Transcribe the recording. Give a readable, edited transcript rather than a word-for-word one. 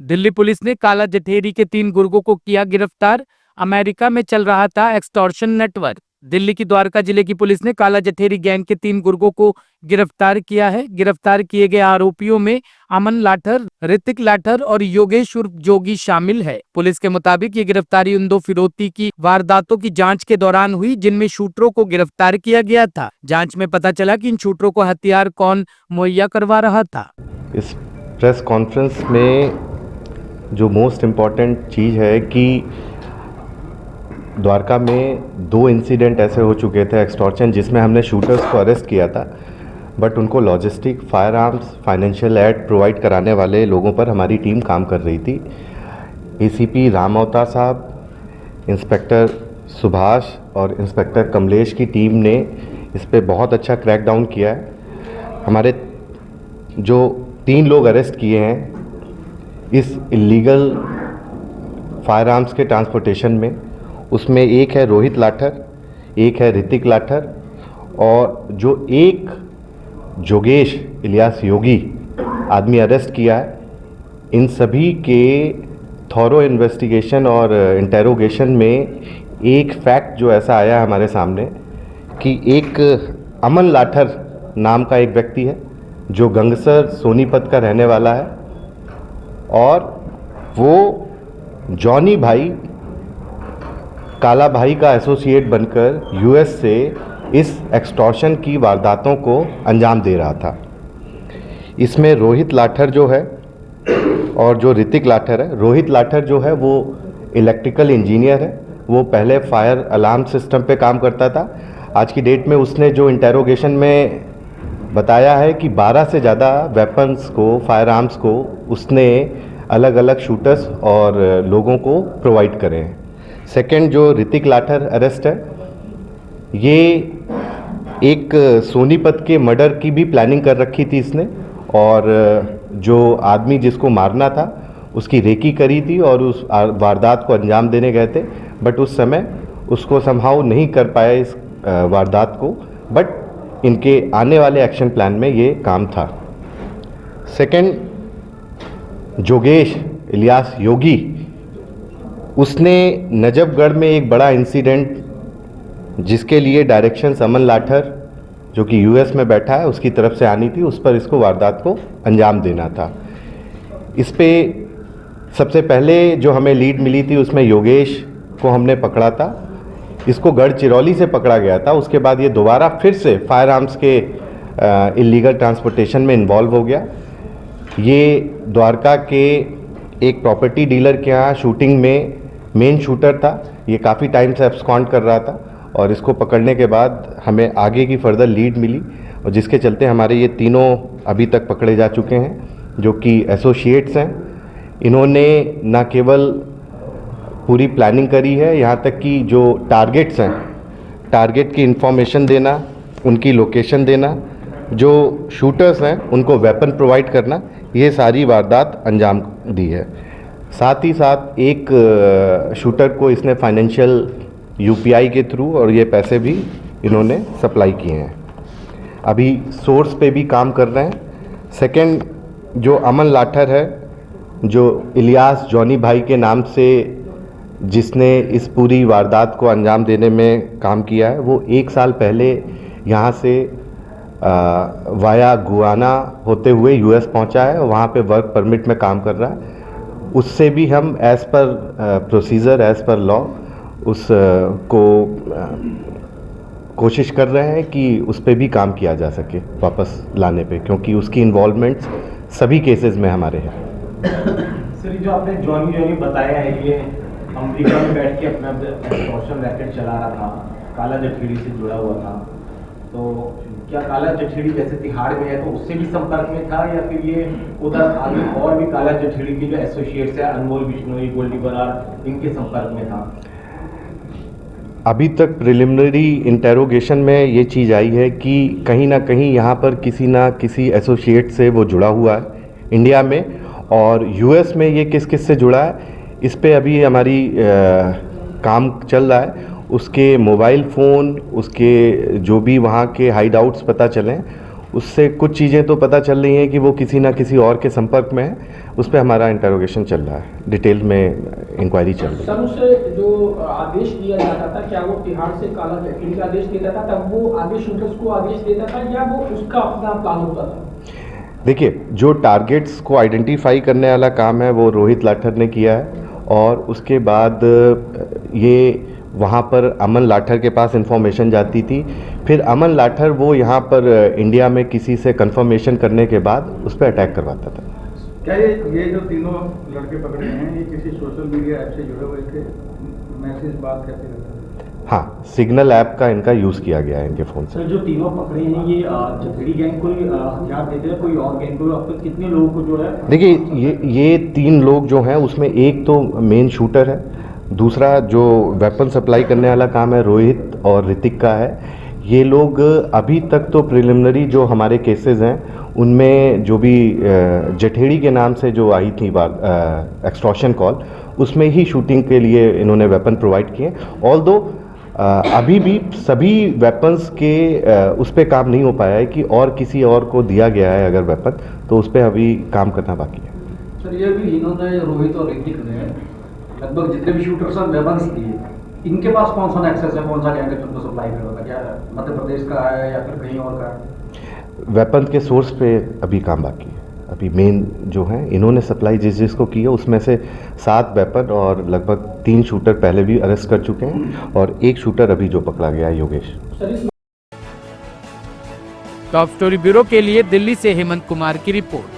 Delhi police ने काला जठेरी के 3 गुर्गों को किया गिरफ्तार। अमेरिका में चल रहा था एक्सटॉर्शन नेटवर्क। दिल्ली की द्वारका जिले की पुलिस ने काला जठेरी गैंग के 3 गुर्गों को गिरफ्तार किया है। गिरफ्तार किए गए आरोपियों में अमन लाठर, ऋतिक लाठर और योगेश उर्फ जोगी शामिल है। पुलिस के मुताबिक ये गिरफ्तारी उन 2 फिरौती की वारदातों की जांच के दौरान हुई जिनमें शूटरों को गिरफ्तार किया गया था। जांच में पता चला कि इन शूटरों को हथियार कौन मुहैया करवा रहा था। इस प्रेस कॉन्फ्रेंस में जो मोस्ट इम्पॉर्टेंट चीज़ है कि द्वारका में 2 इंसिडेंट ऐसे हो चुके थे एक्सटॉर्शन जिसमें हमने शूटर्स को अरेस्ट किया था, बट उनको logistic, fire arms, financial aid provide कराने वाले लोगों पर हमारी टीम काम कर रही थी। एसीपी राम अवतार साहब, इंस्पेक्टर सुभाष और इंस्पेक्टर कमलेश की टीम ने इस पर बहुत अच्छा क्रैकडाउन किया है। हमारे जो 3 लोग अरेस्ट किए हैं इस इलीगल फायर आर्म्स के ट्रांसपोर्टेशन में, उसमें एक है रोहित लाठर, एक है ऋतिक लाठर और जो एक जोगेश इलियास योगी आदमी अरेस्ट किया है। इन सभी के थॉरो इन्वेस्टिगेशन और इंटेरोगेशन में एक फैक्ट जो ऐसा आया है हमारे सामने कि एक अमन लाठर नाम का एक व्यक्ति है जो गंगसर सोनीपत का रहने वाला है और वो जॉनी भाई काला भाई का एसोसिएट बनकर यूएस से इस एक्सटॉर्शन की वारदातों को अंजाम दे रहा था। इसमें रोहित लाठर जो है और जो ऋतिक लाठर है, रोहित लाठर जो है वो इलेक्ट्रिकल इंजीनियर है, वो पहले फायर अलार्म सिस्टम पे काम करता था। आज की डेट में उसने जो इंटेरोगेशन में बताया है कि 12 से ज़्यादा वेपन्स को, फायर आर्म्स को उसने अलग अलग शूटर्स और लोगों को प्रोवाइड करे हैं। सेकंड जो ऋतिक लाठर अरेस्ट है, ये एक सोनीपत के मर्डर की भी प्लानिंग कर रखी थी इसने और जो आदमी जिसको मारना था उसकी रेकी करी थी और उस वारदात को अंजाम देने गए थे, बट उस समय उसको समहाउ नहीं कर पाया इस वारदात को, बट इनके आने वाले एक्शन प्लान में ये काम था। सेकंड जोगेश इलियास योगी, उसने नजफगढ़ में एक बड़ा इंसिडेंट जिसके लिए डायरेक्शंस अमन लाठर जो कि यूएस में बैठा है उसकी तरफ से आनी थी, उस पर इसको वारदात को अंजाम देना था। इस पे सबसे पहले जो हमें लीड मिली थी उसमें योगेश को हमने पकड़ा था। इसको गढ़चिरौली से पकड़ा गया था। उसके बाद ये दोबारा फिर से फायर आर्म्स के इलीगल ट्रांसपोर्टेशन में इन्वॉल्व हो गया। ये द्वारका के एक प्रॉपर्टी डीलर के यहाँ शूटिंग में मेन शूटर था। ये काफ़ी टाइम से एब्सकॉन्ड कर रहा था और इसको पकड़ने के बाद हमें आगे की फर्दर लीड मिली और जिसके चलते हमारे ये तीनों अभी तक पकड़े जा चुके हैं जो कि एसोसिएट्स हैं। इन्होंने न केवल पूरी प्लानिंग करी है, यहाँ तक कि जो टारगेट्स हैं, टारगेट की इंफॉर्मेशन देना, उनकी लोकेशन देना, जो शूटर्स हैं उनको वेपन प्रोवाइड करना, ये सारी वारदात अंजाम दी है। साथ ही साथ एक शूटर को इसने फाइनेंशियल यूपीआई के थ्रू और ये पैसे भी इन्होंने सप्लाई किए हैं। अभी सोर्स पे भी काम कर रहे हैं। सेकंड जो अमन लाठर है, जो इलियास जॉनी भाई के नाम से जिसने इस पूरी वारदात को अंजाम देने में काम किया है, वो 1 साल पहले यहाँ से वाया गुआना होते हुए यूएस पहुँचा है और वहाँ पे वर्क परमिट में काम कर रहा है। उससे भी हम as per procedure, as per law उस को कोशिश कर रहे हैं कि उस पर भी काम किया जा सके वापस लाने पे, क्योंकि उसकी इन्वॉल्वमेंट सभी केसेस में हमारे हैं। सर, जो आपने जॉनी बताया है, ये अमेरिका में बैठ के अपना एक्सटॉर्शन रैकेट चला रहा था, काला जठेरी से जुड़ा हुआ था, तो क्या काला जठेरी जैसे तिहाड़ में है तो उससे भी संपर्क में था या फिर ये उधर आगे और भी काला जठेरी के जो एसोसिएट्स है, अनमोल बिश्नोई, गोल्डी बरार, इनके संपर्क में था? अभी तक प्रिलिमिनरी इंटेरोगेशन में ये चीज़ आई है कि कहीं ना कहीं यहाँ पर किसी ना किसी एसोसिएट से वो जुड़ा हुआ है इंडिया में, और यूएस में ये किस किस से जुड़ा है इस पे अभी हमारी काम चल रहा है। उसके मोबाइल फ़ोन, उसके जो भी वहाँ के हाइड आउट्स पता चलें, उससे कुछ चीज़ें तो पता चल रही हैं कि वो किसी ना किसी और के संपर्क में है, उस पर हमारा इंटरोगेशन चल रहा है, डिटेल में इंक्वायरी चल रही है। सर उससे जो आदेश दिया जाता था, क्या वो तिहाड़ से काला जठेड़ी का आदेश देता था, तब वो आगे शूटर्स को आदेश देता था या वो उसका अपना प्लान होता था? देखिए, जो टारगेट्स को आइडेंटिफाई करने वाला काम है वो रोहित लाठर ने किया है, और उसके बाद ये वहाँ पर अमन लाठर के पास इंफॉर्मेशन जाती थी, फिर अमन लाठर वो यहाँ पर इंडिया में किसी से कंफर्मेशन करने के बाद उस पर अटैक करवाता था। क्या ये जो तीनों लड़के पकड़े हैं ये किसी सोशल मीडिया ऐप से जुड़े हुए थे? मैसेज बात कैसे करते थे? हाँ, सिग्नल ऐप का इनका यूज़ किया गया है इनके फ़ोन से। सर जो तीनों पकड़े हैं ये जठेड़ी गैंग को ही हथियार देते हैं, कोई और गैंग को? अब तक कितने लोगों को जो है? देखिए, ये 3 लोग जो हैं उसमें एक तो मेन शूटर है, दूसरा जो वेपन सप्लाई करने वाला काम है रोहित और ऋतिक का है। ये लोग अभी तक तो प्रिलिमिनरी जो हमारे केसेस हैं उनमें जो भी जठेड़ी के नाम से जो आई थी एक्सटॉर्शन कॉल, उसमें ही शूटिंग के लिए इन्होंने वेपन प्रोवाइड किए। ऑल्दो अभी भी सभी वेपन्स के उस पर काम नहीं हो पाया है कि और किसी और को दिया गया है अगर वेपन, तो उस पर अभी काम करना बाकी है। सर ये भी इन्होंने रोहित और ऋतिक ने लगभग जितने भी शूटर्स और वेपन्स दिए, इनके पास कौन सा एक्सेस है, कौन सा गैंग है जो उनको सप्लाई कर रहा था? क्या मध्य प्रदेश का है या फिर कहीं और का है? वेपन के सोर्स पे अभी काम बाकी है। अभी मेन जो है इन्होंने सप्लाई जिसको की है उसमें से 7 वेपन और लगभग 3 शूटर पहले भी अरेस्ट कर चुके हैं, और 1 शूटर अभी जो पकड़ा गया है योगेश। टॉप स्टोरी ब्यूरो के लिए दिल्ली से हेमंत कुमार की रिपोर्ट।